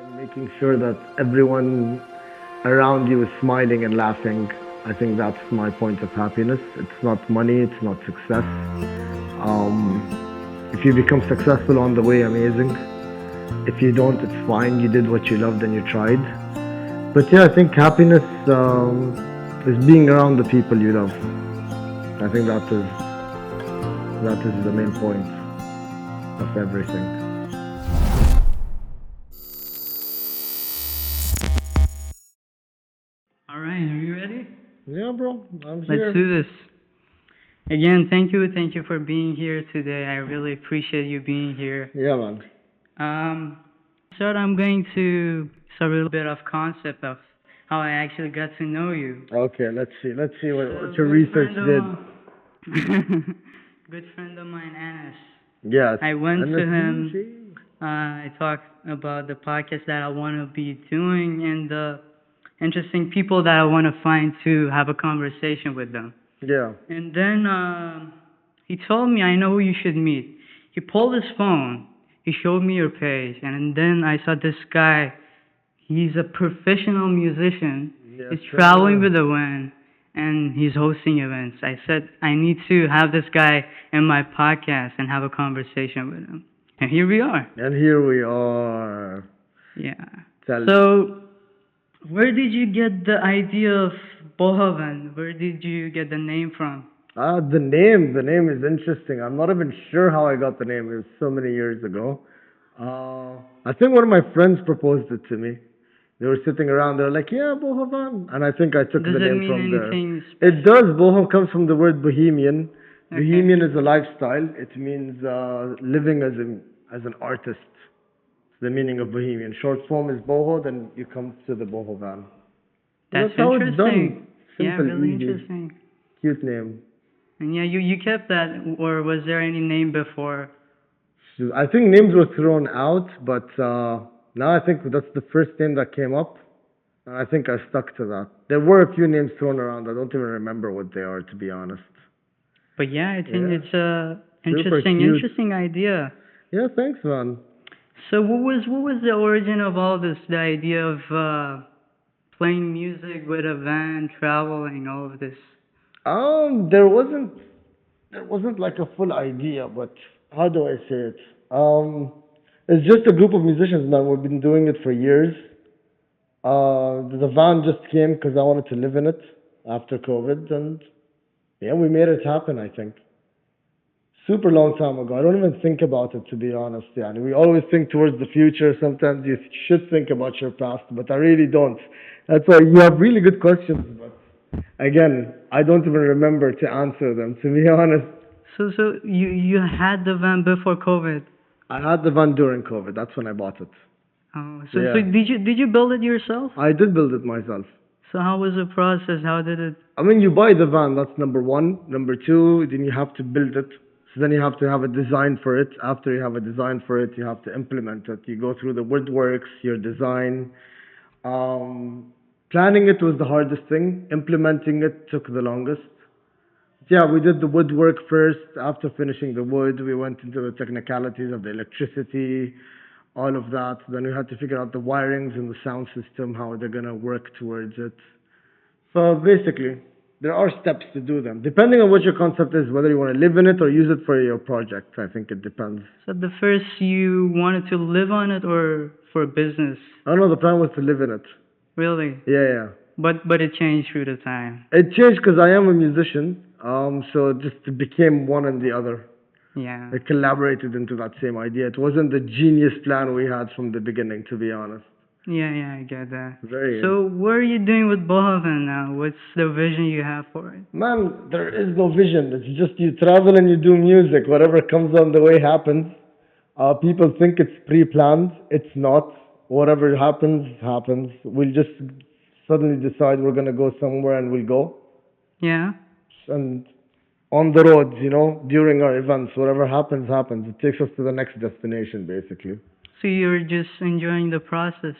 and making sure that everyone around you is smiling and laughing. I think that's my point of happiness. It's not money, it's not success. Um, if you become successful on the way, amazing. If you don't, it's fine. You did what you loved and you tried. But yeah, I think happiness is being around the people you love. I think that is the main point of everything. All right, are you ready? Yeah, bro, I'm Let's here. do this. Again, thank you for being here today. I really appreciate you being here. Yeah, man. So I'm going to start a little bit of concept of how I actually got to know you. Okay, let's see. Let's see what So, your research did. good friend of mine, Anas. Yes. I went And to let's him. see. I talked about the podcast that I want to be doing and the interesting people that I want to find to have a conversation with them. Yeah. And then he told me, I know who you should meet. He pulled his phone. He showed me your page. And then I saw this guy. He's a professional musician. Yes, He's traveling sir. with the band. And he's hosting events. I said, I need to have this guy in my podcast and have a conversation with him. And here we are. And here we are. Yeah. Tell me. So, where did you get the idea of Bohovan? Where did you get the name from? The name. The name is interesting. I'm not even sure how I got the name. It was so many years ago. I think one of my friends proposed it to me. They were sitting around. They're like, "Yeah, Bohovan," and I think I took Does the it name mean from there. anything It special? does. Boho comes from the word bohemian. Okay, Bohemian is a lifestyle. It means living as an artist. It's the meaning of bohemian. Short form is boho. Then you come to the bohovan. So that's that's how it's done. interesting. Yeah, Simple, really easy, interesting. cute name. And yeah, you kept that, or was there any name before? So I think names were thrown out, but now I think that's the first name that came up. And I think I stuck to that. There were a few names thrown around. I don't even remember what they are, to be honest. But yeah, I think Yeah, it's a super interesting, cute. interesting idea. Yeah, thanks, man. So what was the origin of all this? The idea of playing music with a van, traveling, all of this. There wasn't like a full idea, but how do I say it? It's just a group of musicians, man. We've been doing it for years. The van just came because I wanted to live in it after COVID, and yeah, we made it happen. I think super long time ago. I don't even think about it, to be honest. Yeah, and we always think towards the future. Sometimes you should think about your past, but I really don't. That's why you have really good questions, but again, I don't even remember to answer them. To be honest, So you had the van before COVID. I had the van during COVID. That's when I bought it. Oh, so Yeah, did you build it yourself? I did build it myself. So how was the process? How did it? I mean, you buy the van, that's number one. Number two, then you have to build it. So then you have to have a design for it. After you have a design for it, you have to implement it. You go through the woodworks, your design. Um, Planning it was the hardest thing. Implementing it took the longest. Yeah, we did the woodwork first. After finishing the wood, we went into the technicalities of the electricity, all of that. Then we had to figure out the wirings and the sound system, how they're gonna work towards it. So basically, there are steps to do them, depending on what your concept is, whether you want to live in it or use it for your project. I think it depends. So the first you wanted to live on it or for business? I don't know. The plan was to live in it. Really? Yeah, yeah. But it changed through the time. It changed because I am a musician. So it just became one and the other. Yeah. It collaborated into that same idea. It wasn't the genius plan we had from the beginning, to be honest. Yeah, I get that. Very. So what are you doing with Bohovan now? What's the vision you have for it? Man, there is no vision. It's just you travel and you do music. Whatever comes on the way happens. People think it's pre-planned. It's not. Whatever happens, happens. We'll just suddenly decide we're gonna go somewhere and we'll go. Yeah. And on the roads, during our events, whatever happens, happens. It takes us to the next destination, basically. So you're just enjoying the process.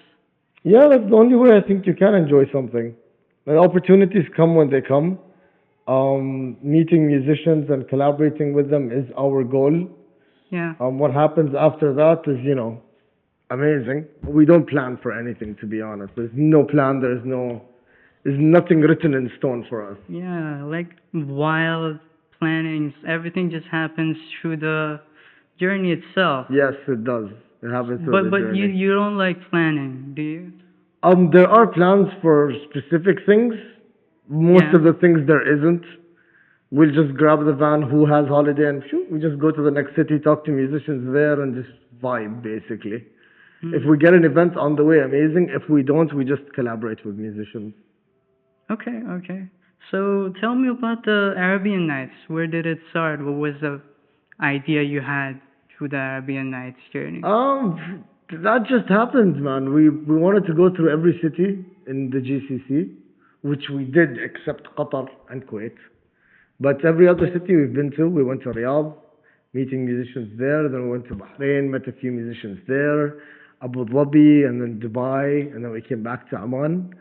Yeah, that's the only way I think you can enjoy something. The opportunities come when they come. Meeting musicians and collaborating with them is our goal. Yeah. What happens after that is, Amazing. We don't plan for anything, to be honest. There's no plan. There's nothing written in stone for us. Yeah, like wild plannings, everything just happens through the journey itself. Yes, it does. It happens through But the you journey. you don't like planning, do you? There are plans for specific things. Most Yeah. of the things there isn't. We'll just grab the van, who has holiday, and phew, we just go to the next city, talk to musicians there, and just vibe, basically. If Hmm. we get an event on the way, amazing. If we don't, we just collaborate with musicians. Okay, okay. So tell me about the Arabian Nights. Where did it start? What was the idea you had through the Arabian Nights journey? That just happened, man. We wanted to go through every city in the GCC, which we did except Qatar and Kuwait. But every other city we've been to, we went to Riyadh, meeting musicians there. Then we went to Bahrain, met a few musicians there, Abu Dhabi, and then Dubai, and then we came back to Amman.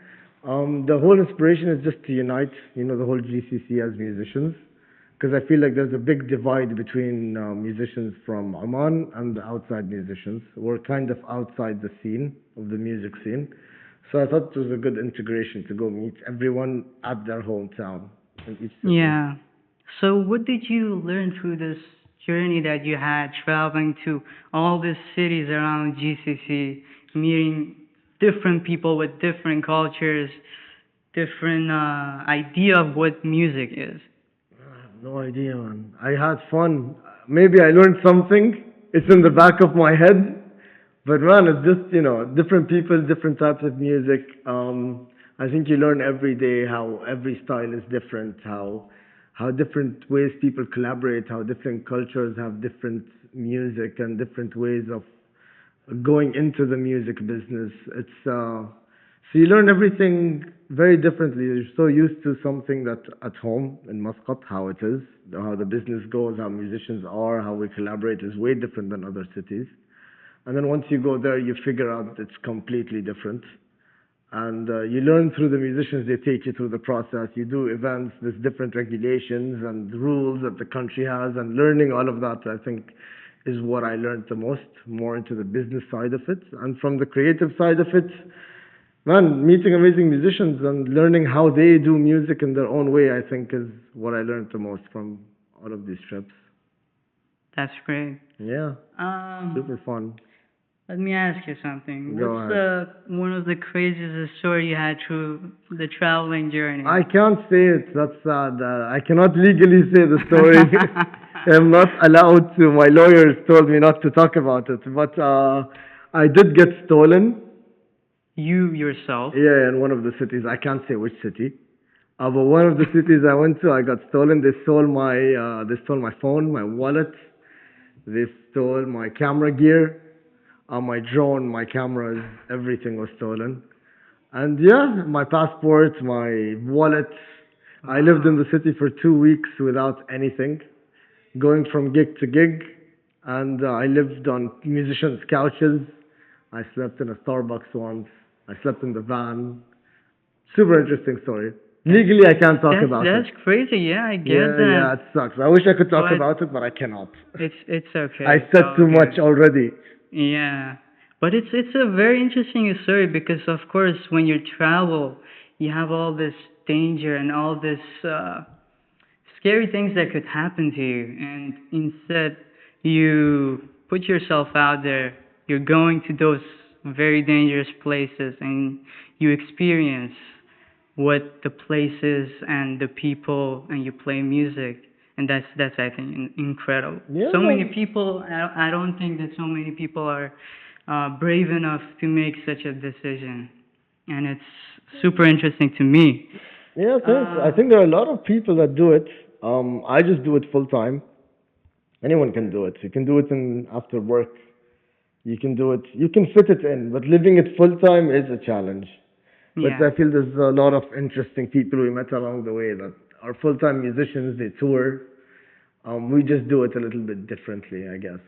The whole inspiration is just to unite, the whole GCC as musicians, because I feel like there's a big divide between musicians from Amman and the outside musicians. We're kind of outside the scene of the music scene, so I thought it was a good integration to go meet everyone at their hometown in each city. Yeah. So what did you learn through this journey that you had traveling to all these cities around GCC, meeting different people with different cultures, different idea of what music is? No idea, man. I had fun. Maybe I learned something. It's in the back of my head. But man, it's just, different people, different types of music. I think you learn every day how every style is different, how different ways people collaborate, how different cultures have different music and different ways of going into the music business. So you learn everything very differently. You're so used to something that at home in Muscat, how it is, how the business goes, how musicians are, how we collaborate is way different than other cities. And then once you go there, you figure out it's completely different. And you learn through the musicians, they take you through the process. You do events, there's different regulations and rules that the country has, and learning all of that, I think, is what I learned the most, more into the business side of it. And from the creative side of it, man, meeting amazing musicians and learning how they do music in their own way, I think, is what I learned the most from all of these trips. That's great. Yeah, Um, super fun. Let me ask you something. Go What's ahead. one of the craziest story you had through the traveling journey? I can't say it. That's sad. I cannot legally say the story. I'm not allowed to. My lawyers told me not to talk about it. But I did get stolen. You yourself? Yeah, in one of the cities. I can't say which city. But one of the cities I went to, I got stolen. They stole my phone, my wallet. They stole my camera gear, my drone, my cameras. Everything was stolen. And yeah, my passport, my wallet. I lived in Wow. the city for 2 weeks without anything, going from gig to gig. And I lived on musicians' couches. I slept in a Starbucks once. I slept in the van. Super interesting story. That's Legally, I can't talk about it. that's crazy. Yeah, I get Yeah, yeah, that. it sucks. I wish I could talk But about it, but I cannot. it's okay. I It's said all too much good. already. Yeah. But it's a very interesting story because of course when you travel, you have all this danger and all this scary things that could happen to you, and instead you put yourself out there. You're going to those very dangerous places and you experience what the places and the people, and you play music, and that's I think incredible. Yeah, So many man. people, I don't think that so many people are brave enough to make such a decision, and it's super interesting to me. Yeah, thanks. I Uh, think there are a lot of people that do it. I just do it full time. Anyone can do it. You can do it in after work. You can do it. You can fit it in, but living it full time is a challenge. But yeah. I feel there's a lot of interesting people we met along the way that are full time musicians. They tour. We just do it a little bit differently, I guess.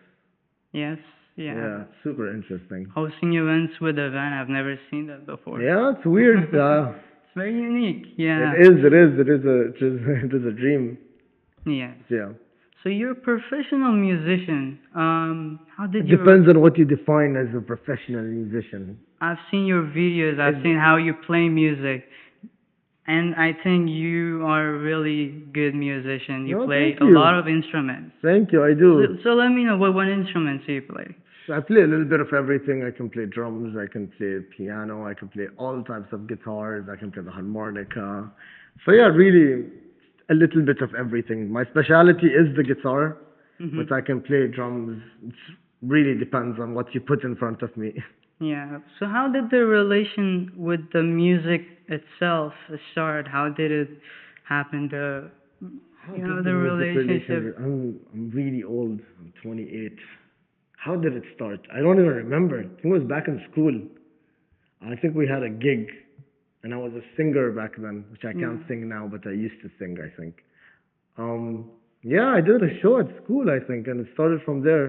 Yes. Yeah. Yeah, super interesting. Hosting events with a van, I've never seen that before. Yeah, it's weird. It's very unique. It Yeah. is. It is. It is a. It is. It is a dream. Yes. Yeah. So you're a professional musician. How did It you? depends on what you define as a professional musician. I've seen your videos. I've It, seen how you play music, and I think you are a really good musician. You no, play thank a lot you. of instruments. Thank you, I So, do. so let me know what instruments you play. I play a little bit of everything. I can play drums, I can play piano, I can play all types of guitars, I can play the harmonica. So yeah, really a little bit of everything. My specialty is the guitar, Hmm. but I can play drums. It really depends on what you put in front of me. Yeah. So how did the relation with the music itself start? How did it happen? How You know, did the the music relation? relationship. I'm really old. I'm 28. How did it start? I don't even remember. I think it was back in school. I think we had a gig, and I was a singer back then, which I Yeah. can't sing now, but I used to sing, I think. Um, yeah, I did a show at school, I think, and it started from there.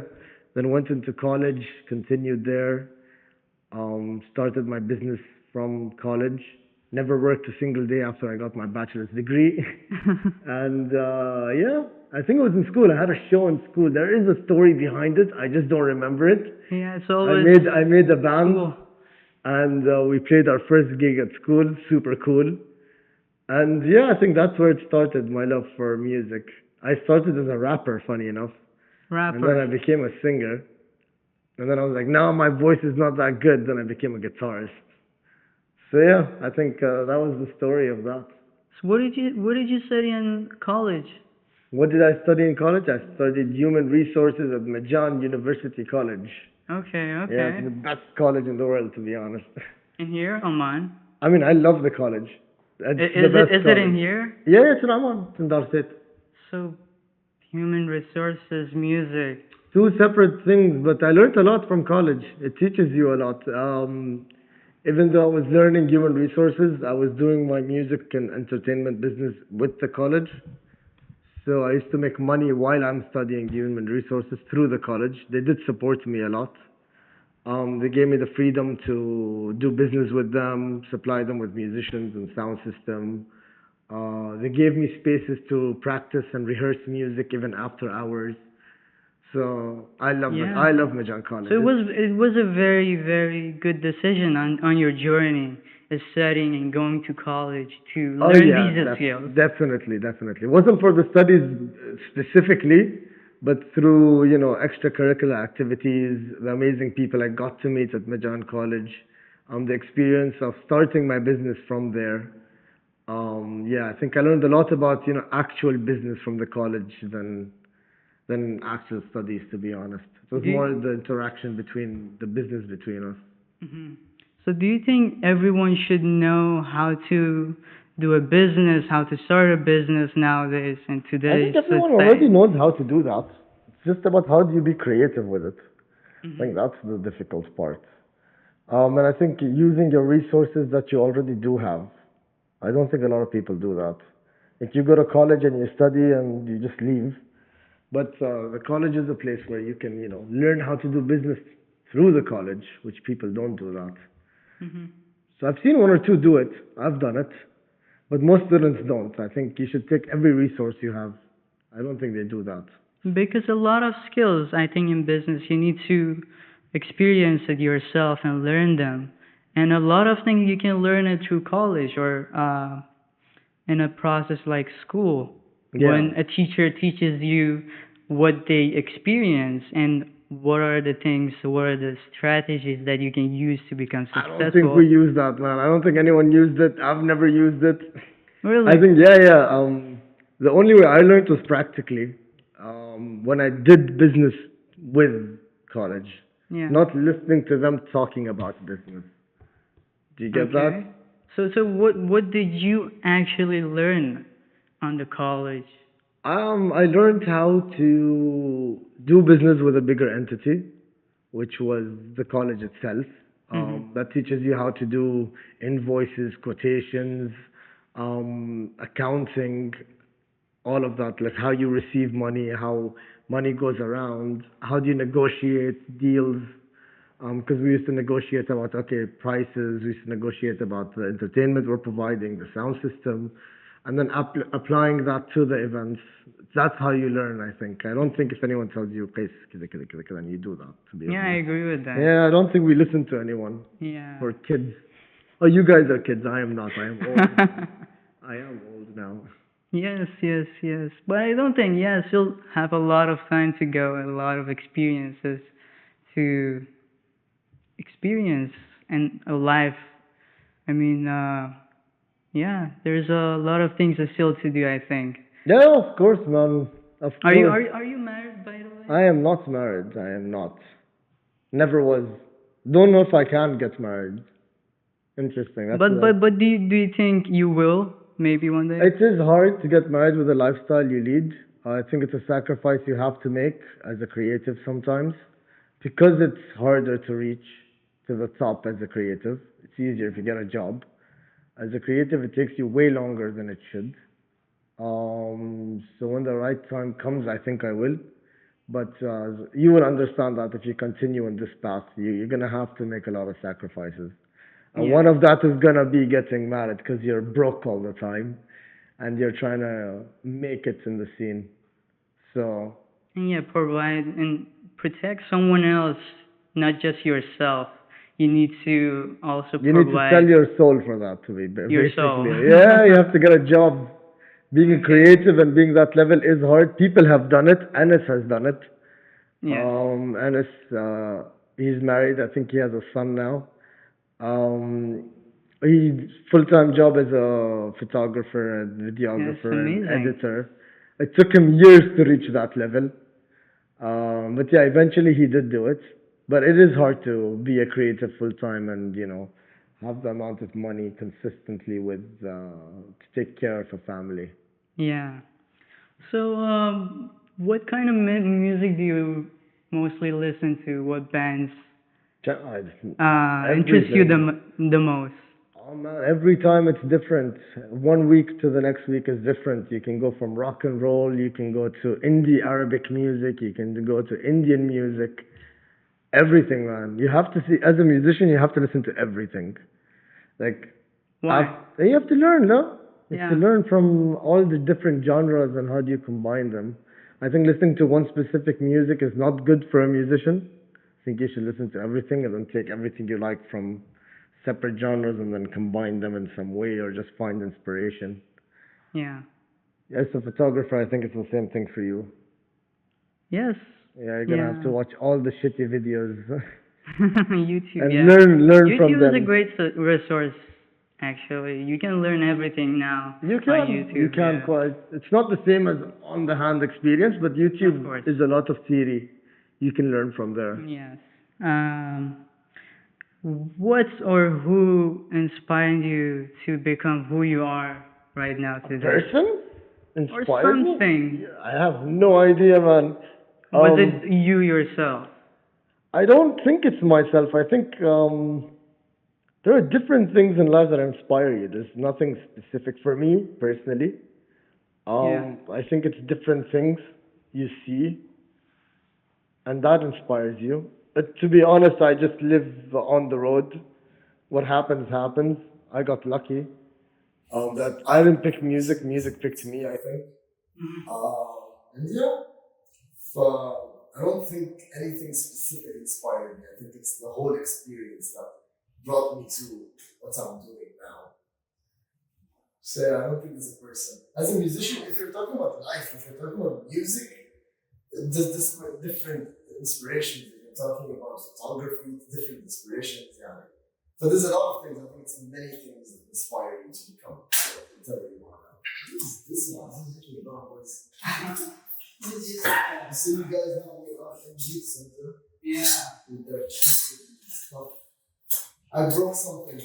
Then went into college, continued there, started my business from college. Never worked a single day after I got my bachelor's degree. And yeah, I think it was in school. I had a show in school. There is a story behind it. I just don't remember it. Yeah, it's I always made I made a band, school. and we played our first gig at school. Super cool. And yeah, I think that's where it started. My love for music. I started as a rapper, funny enough, and then Rapper. I became a singer. And then I was like, no, my voice is not that good. Then I became a guitarist. So yeah, I think that was the story of that. So what did you study in college? What did I study in college? I studied human resources at Majan University College. Okay, Yeah, it's okay. the best college in the world, to be honest. In here, Oman. I mean, I love the college. It's the Is it best is it in college. here? Yeah, yeah, it's in Amman, it's in Darset. So human resources, music. Two separate things, but I learned a lot from college. It teaches you a lot. Even though I was learning human resources, I was doing my music and entertainment business with the college. So I used to make money while I'm studying human resources through the college. They did support me a lot. They gave me the freedom to do business with them, supply them with musicians and sound system. They gave me spaces to practice and rehearse music even after hours. So Yeah. I love Majan So College. it was a very very good decision on your journey, studying and going to college to Oh learn yeah, these skills. definitely, definitely. It wasn't for the studies specifically, but through extracurricular activities, the amazing people I got to meet at Majan College, the experience of starting my business from there. Yeah, I think I learned a lot about actual business from the college than actual studies. To be honest, it was Do more you, the interaction between the business between us. mhm. So do you think everyone should know how to do a business, how to start a business nowadays in I think today's everyone already society? knows how to do that. It's just about how do you be creative with it. I think Hmm. that's the difficult part. And I think using your resources that you already do have. I don't think a lot of people do that. Like you go to college and you study and you just leave. But the college is a place where you can, learn how to do business through the college, which people don't do that. Hmm. So I've seen one or two do it. I've done it. But most students don't. I think you should take every resource you have. I don't think they do that. Because a lot of skills, I think, in business, you need to experience it yourself and learn them. And a lot of things you can learn it through college or in a process like school, Yeah. when a teacher teaches you what they experience and what are the things, what are the strategies that you can use to become I don't think we successful. use that, man. I don't think anyone used it. I've never used it. I Really? think, yeah, yeah. The only way I learned was practically when I did business with college, Yeah. not listening to them talking about business. Do you get that? Okay. So what did you actually learn on the college? I learned how to do business with a bigger entity, which was the college itself. Mhm. That teaches you how to do invoices, quotations, accounting, all of that, like how you receive money, how money goes around, how do you negotiate deals. Because we used to negotiate about, okay, prices, we used to negotiate about the entertainment we're providing, the sound system. and then applying that to the events. That's how you learn, I think. I don't think if anyone tells you, "Okay, كذا كذا كذا كذا," and you do that, to be Yeah, I honest. agree with that. Yeah, I don't think we listen to anyone. Yeah. We're kids. Oh, you guys are kids. I am not. I am old. I am old now. Yes, yes, yes. But I don't think, yeah, still have a lot of time to go, a lot of experiences to experience and a life. I mean, yeah, there's a lot of things still to do, I think. Yeah, of course, man. Of Are you course. are you, are you married, by the way? I am not married. I am not. Never was. Don't know if I can get married. Interesting. That's But do you think you will maybe one day? It is hard to get married with the lifestyle you lead. I think it's a sacrifice you have to make as a creative sometimes because it's harder to reach to the top as a creative. It's easier if you get a job. As a creative, it takes you way longer than it should. So when the right time comes, I think I will. But you will understand that if you continue in this path, you're gonna have to make a lot of sacrifices. And one Yeah. of that is gonna be getting married because you're broke all the time and you're trying to make it in the scene. So And yeah, provide and protect someone else, not just yourself. You need to also you need to sell provide your soul for that to be your soul. basically. Yeah, you have to get a job. Being a Okay. creative and being that level is hard. People have done it. Anis has done it. Yes. Anis, he's married. I think he has a son now. He full-time job as a photographer and Yes, videographer and amazing. editor. It took him years to reach that level. But yeah, eventually he did do it. But it is hard to be a creative full-time and, have the amount of money consistently with to take care of a family. Yeah. So, what kind of music do you mostly listen to? What bands interest you Everything. the most? Oh man, every time it's different. One week to the next week is different. You can go from rock and roll, you can go to indie Arabic music, you can go to Indian music, everything, man. You have to see, as a musician, you have to listen to everything. Like, Why? you have to learn, no? You have to Yeah. learn from all the different genres and how do you combine them. I think listening to one specific music is not good for a musician. I think you should listen to everything and then take everything you like from separate genres and then combine them in some way or just find inspiration. Yeah. As a photographer, I think it's the same thing for you. Yes. Yeah, you're gonna have to Yeah. watch all the shitty videos YouTube, and yeah. learn from YouTube is a them. great resource, actually. You can learn everything now on You YouTube, can yeah. quite. It's not the same as on the hand experience, but Of YouTube course. is a lot of theory you can learn from there. Yes. Um, what or who inspired you to become who you are right now A today? person Or inspired me? something? Yeah, I have no idea, man. Was Um, it you yourself? I don't think it's myself. I think there are different things in life that inspire you. There's nothing specific for me personally. Yeah. I think it's different things you see, and that inspires you. But to be honest, I just live on the road. What happens, happens. I got lucky. That I didn't pick music. Music picked me, I think. And yeah, I don't think anything specific inspired me. I think it's the whole experience that brought me to what I'm doing now. So yeah, I don't think it's a person. As a musician, if you're talking about life, if you're talking about music, there's this different inspirations. If you're talking about photography, different inspirations. Yeah. So there's a lot of things. I think it's many things that inspire you to become whatever you are now. This is making a lot of noise. So you guys know we are in youth center. Yeah. With their cheese and stuff. I broke something.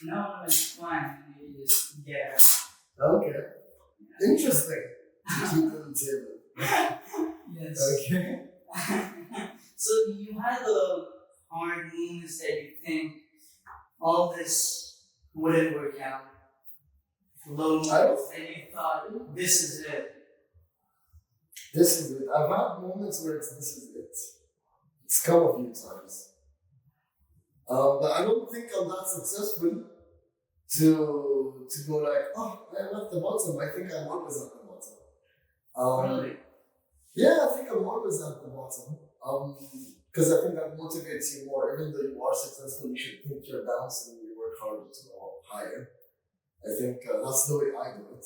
No, it's fine. You just get it. Okay. Interesting. Keep it on the table. Yes. Okay. So you had a hard moments that you think all this wouldn't work out. Low moments that you thought this is it. This is it. I've had moments where this is it. It's come a few times. But I don't think I'm that successful. to go like, oh, I'm at the bottom. I think I'm always at the bottom. Really? Yeah, I think I'm always at the bottom. Because I think that motivates you more. Even though you are successful, you should think you're down so you work harder to go higher. I think that's the way I do it.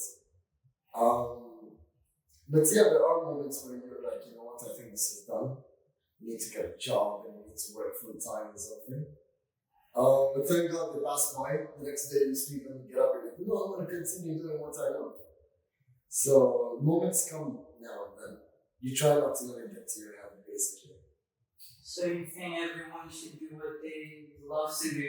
Um, but yeah, there are moments where you're like, you know what, I think this is done. You need to get a job and you need to work full time or something. But thank God they passed by. The next day you sleep and you get up and you're like, no, I'm going to continue doing what I love. So moments come now and then. You try not to let it get to your head, basically. So you think everyone should do what they love to do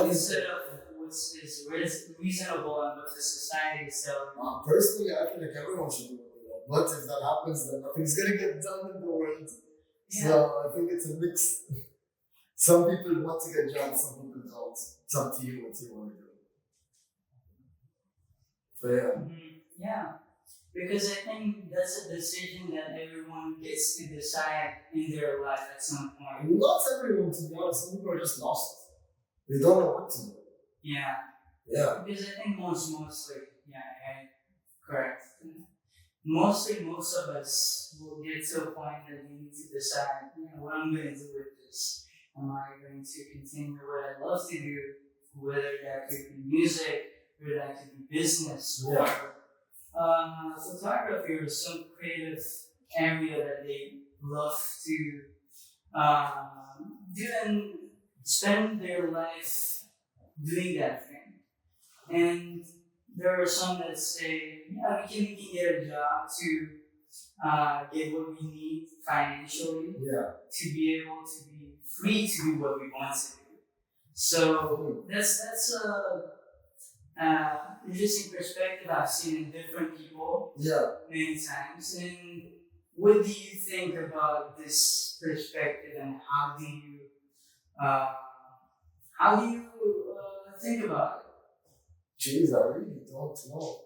instead of what is reasonable and what the society is telling you? Personally, I feel like everyone should do what they love. But if that happens, then nothing's gonna get done in the world. Yeah. So I think it's a mix. Some people want to get jobs, some people don't. It's up to you what you want to do. So yeah. Yeah. Because I think that's a decision that everyone gets to decide in their life at some point. Not everyone, to be honest. Some people are just lost. They don't know what to do. Yeah. Yeah. Because I think mostly, yeah, correct. Mostly, most of us will get to a point that we need to decide, what I'm going to do with this. Am I going to continue what I love to do, whether that could be music, whether that could be business, or photography or some creative area that they love to do and spend their life doing that thing. And there are some that say, yeah, we can get a job to get what we need financially, to be able to be free to do what we want to do. So that's a interesting perspective I've seen in different people many times. And what do you think about this perspective, and uh, how do you think about it? Jeez, I really don't know.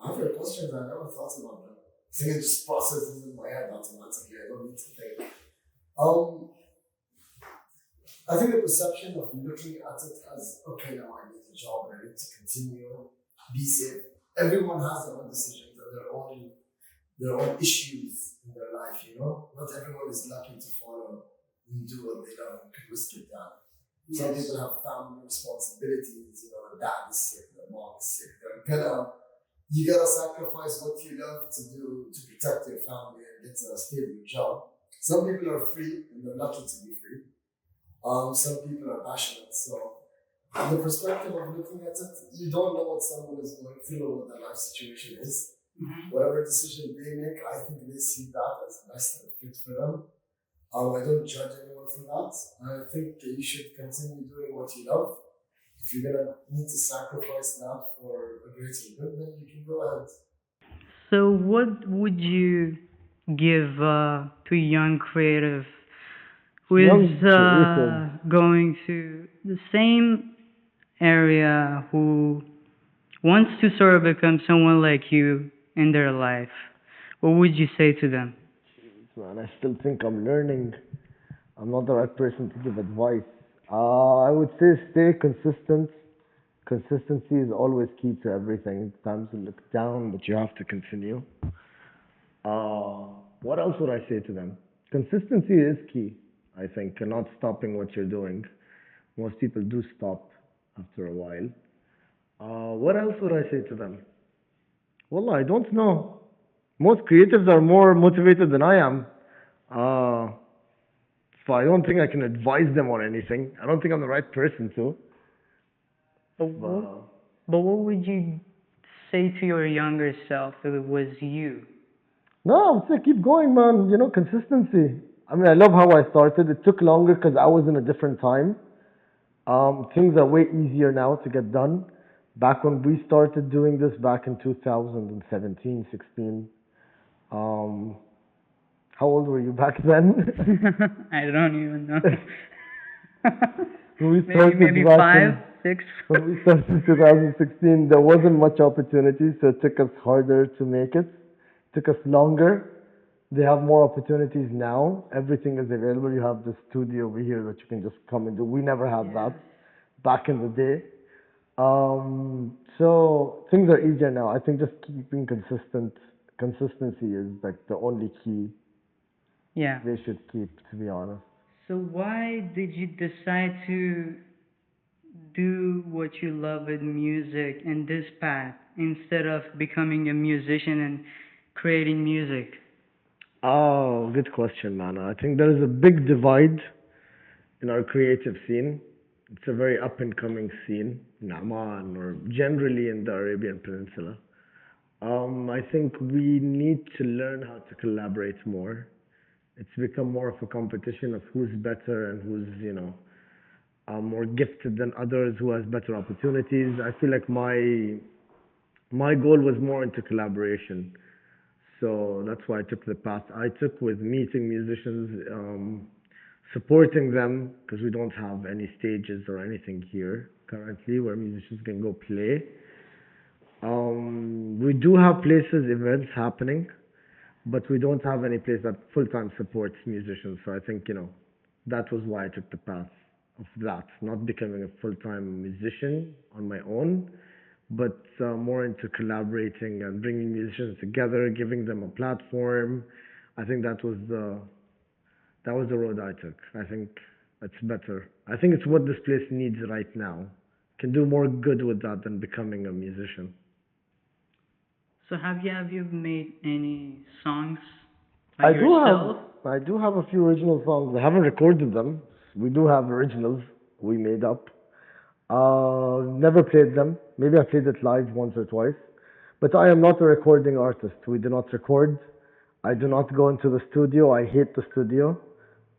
I have your questions. I never thought about them. I think it just processes in my head automatically. I don't need to think. I think the perception of looking at it as, okay, now I need a job and I need to continue, be safe. Everyone has their own decisions and their own issues in their life, Not everyone is lucky to follow and do what they love and can risk it down. Yes. Some people have family responsibilities, their dad is sick, their mom is sick. You gotta sacrifice what you love to do to protect your family and get a stable job. Some people are free and they're lucky to be free. Some people are passionate. So the perspective of looking at it, you don't know what someone is going through or what their life situation is. Mm-hmm. Whatever decision they make, I think they see that as best and fit for them. I don't judge anyone for that. I think you should continue doing what you love. If you're gonna need to sacrifice that for a greater good, then you can go ahead. So, what would you give to a young creative who is going to the same area, who wants to sort of become someone like you in their life? What would you say to them? Jeez, man, I still think I'm learning. I'm not the right person to give advice. I would say stay consistent. Consistency is always key to everything. Times you look down, but you have to continue. Uh, what else would I say to them? Consistency is key, I think, and not stopping what you're doing. Most people do stop after a while. What else would I say to them? Well, I don't know. Most creatives are more motivated than I am. Uh, so I don't think I can advise them on anything. I don't think I'm the right person to. But what would you say to your younger self if it was you? No, I would say keep going, man. Consistency. I mean, I love how I started. It took longer because I was in a different time. Things are way easier now to get done. Back when we started doing this back in 2017, 16. Um, how old were you back then? I don't even know. When we started Maybe back five, in, six. when we started in 2016, there wasn't much opportunity, so it took us harder to make it. It took us longer. They have more opportunities now. Everything is available. You have the studio over here that you can just come and do. We never had that back in the day. So things are easier now. I think just keeping consistency is like the only key Yeah. they should keep, to be honest. So why did you decide to do what you love with music in this path instead of becoming a musician and creating music? Oh, good question, man. I think there is a big divide in our creative scene. It's a very up and coming scene in Amman or generally in the Arabian Peninsula. I think we need to learn how to collaborate more. It's become more of a competition of who's better and who's, more gifted than others, who has better opportunities. I feel like my goal was more into collaboration. So that's why I took the path I took with meeting musicians, supporting them because we don't have any stages or anything here currently where musicians can go play. We do have places, events happening, but we don't have any place that full time supports musicians. So I think, that was why I took the path of that, not becoming a full time musician on my own, but more into collaborating and bringing musicians together, giving them a platform. I think that was the road I took. I think it's better. I think it's what this place needs right now. Can do more good with that than becoming a musician. So have you made any songs by I do yourself? have I do have a few original songs. I haven't recorded them. We do have originals we made up. Never played them. Maybe I played it live once or twice. But I am not a recording artist. We do not record. I do not go into the studio. I hate the studio.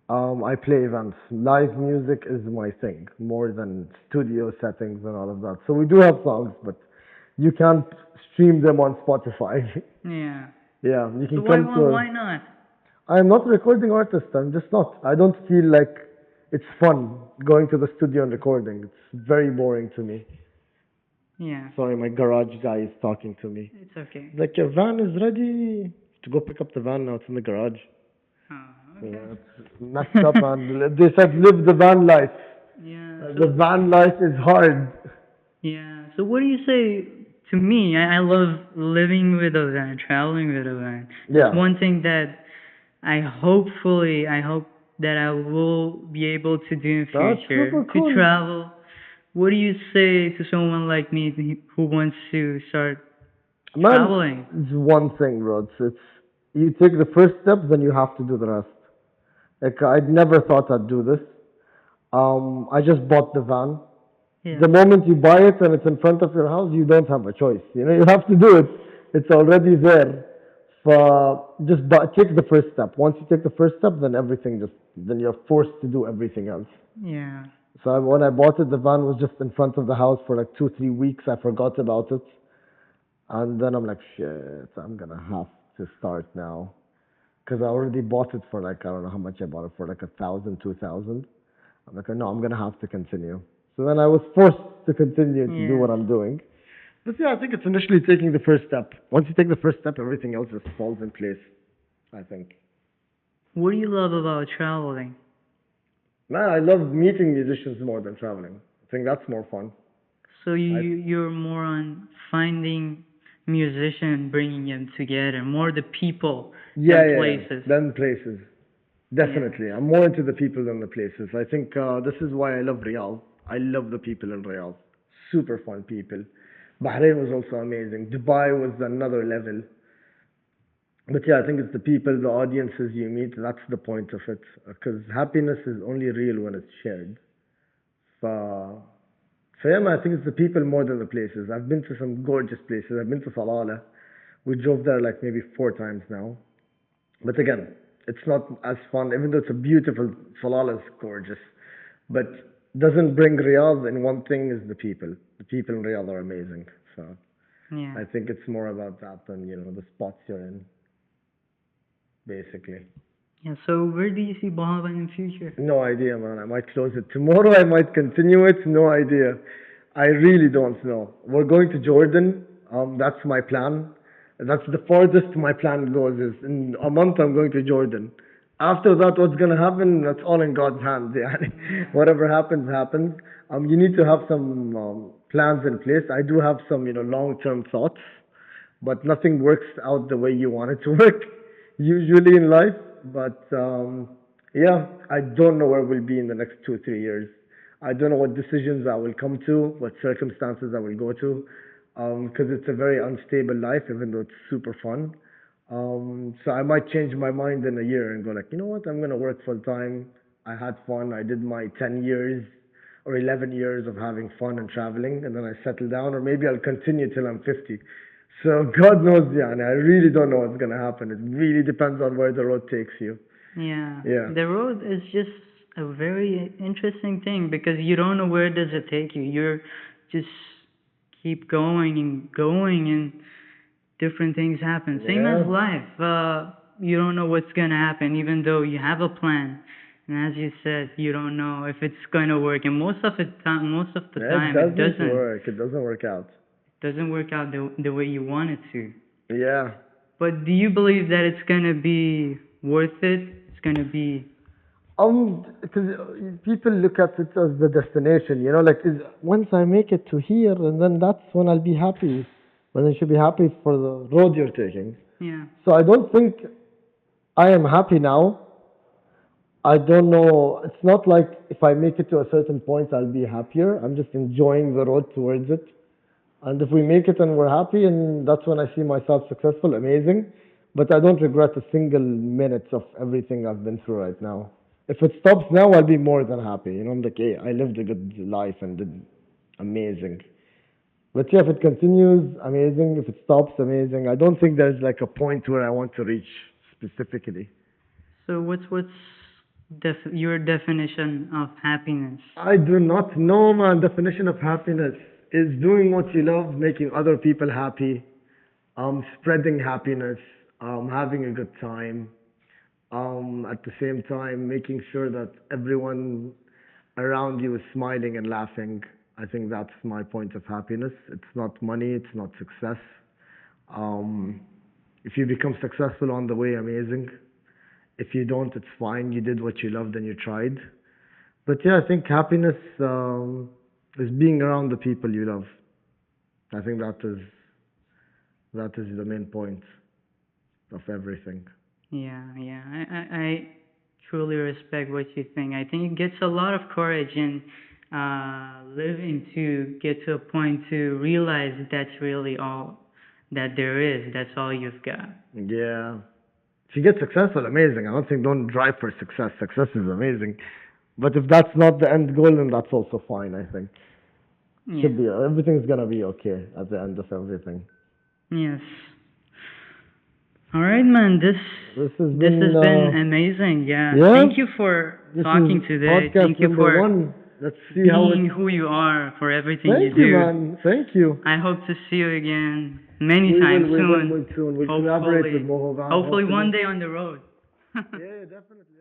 I play events. Live music is my thing more than studio settings and all of that. So we do have songs, but you can't stream them on Spotify. Yeah. Yeah, you So can come to why not? I am not a recording artist. I'm just not. I don't feel like it's fun going to the studio and recording. It's very boring to me. Yeah. Sorry, my garage guy is talking to me. It's okay. He's like, your van is ready to go pick up the van now. It's in the garage. Oh, okay. Yeah, it's messed up, man. They said live the van life. Yeah. The van life is hard. Yeah. So what do you say to me? I love living with a van, traveling with a van. That's Yeah, one thing that I hope that I will be able to do in that's future super to cool. travel. What do you say to someone like me who wants to start Man, traveling? it's one thing, Rods. It's you take the first step, then you have to do the rest. Like I'd never thought I'd do this. I just bought the van. Yeah. The moment you buy it and it's in front of your house, you don't have a choice. You have to do it. It's already there. Just take the first step. Once you take the first step, then then you're forced to do everything else. Yeah. So when I bought it, the van was just in front of the house for like 2, 3 weeks. I forgot about it, and then I'm like, shit, I'm gonna have to start now because I already bought it for like I don't know how much I bought it for, like 1,000, 2,000. I'm like, no, I'm gonna have to continue. So then I was forced to continue to do Yes. what I'm doing. But yeah, I think it's initially taking the first step. Once you take the first step, everything else just falls in place. I think. What do you love about traveling? Man, I love meeting musicians more than traveling. I think that's more fun. So I you're more on finding musician, bringing them together, more the people Yeah, than yeah, yeah. places. Then places. Yeah. Definitely. I'm more into the people than the places. I think this is why I love Riyadh. I love the people in Riyadh. Super fun people. Bahrain was also amazing. Dubai was another level. But yeah, I think it's the people, the audiences you meet. That's the point of it. Because happiness is only real when it's shared. So, so yeah, man, I think it's the people more than the places. I've been to some gorgeous places. I've been to Salalah. We drove there like maybe 4 times now. But again, it's not as fun, even though it's a beautiful, Salalah is gorgeous. But doesn't bring Riyadh in one thing is the people. The people in Riyadh are amazing. So Yeah. I think it's more about that than, the spots you're in, basically. Yeah. So where do you see Bohovan in future? No idea, man. I might close it tomorrow. I might continue it. No idea. I really don't know. We're going to Jordan. That's my plan. That's the farthest my plan goes. Is in a month I'm going to Jordan. After that, what's gonna happen? That's all in God's hands. Yeah. Yeah. Whatever happens, happens. You need to have some plans in place. I do have some, long-term thoughts, but nothing works out the way you want it to work, usually in life. But yeah, I don't know where we'll be in the next 2, 3 years. I don't know what decisions I will come to, what circumstances I will go to, because it's a very unstable life, even though it's super fun. So I might change my mind in a year and go like, you know what, I'm gonna work full time. I had fun. I did my 10 years or 11 years of having fun and traveling, and then I settle down, or maybe I'll continue till I'm 50. So God knows, yeah, and I really don't know what's gonna happen. It really depends on where the road takes you. Yeah, Yeah. the road is just a very interesting thing because you don't know where does it take you. You're just keep going and going and different things happen. Same as Yeah. life. You don't know what's gonna happen even though you have a plan. And as you said, you don't know if it's gonna work. And most of the Yeah, it time, it doesn't doesn't. work. It doesn't work out. Doesn't work out the way you want it to. Yeah. But do you believe that it's gonna be worth it? It's gonna be. Because people look at it as the destination, like once I make it to here, and then that's when I'll be happy. When I should be happy for the road you're taking. Yeah. So I don't think I am happy now. I don't know. It's not like if I make it to a certain point, I'll be happier. I'm just enjoying the road towards it. And if we make it and we're happy, and that's when I see myself successful, amazing. But I don't regret a single minute of everything I've been through right now. If it stops now, I'll be more than happy. I'm like, hey, I lived a good life and did amazing. But yeah, if it continues, amazing. If it stops, amazing. I don't think there's like a point where I want to reach specifically. So what's your definition of happiness? I do not know, man. Definition of happiness is doing what you love, making other people happy, spreading happiness, having a good time, at the same time making sure that everyone around you is smiling and laughing. I think that's my point of happiness. It's not money, it's not success. Um, if you become successful on the way, amazing. If you don't, it's fine. You did what you loved and you tried. But yeah, I think happiness is being around the people you love. I think that is the main point of everything. Yeah, yeah. I truly respect what you think. I think it gets a lot of courage in living to get to a point to realize that's really all that there is. That's all you've got. Yeah. If you get successful, amazing. I don't think don't drive for success. Success is amazing. But if that's not the end goal, then that's also fine, I think. Yeah. Should be everything's gonna be okay at the end of everything. Yes. All right, man. This This has this been has been amazing. Yeah. yeah, Thank you for this talking is today. podcast Thank you number for one. Let's see how it being who you are, for everything you thank you, do. man. Thank you. I hope to see you again many We times will, we will, soon. we'll soon. We'll collaborate with Hopefully, Bohovan, hopefully one hopefully. day on the road. Yeah, definitely.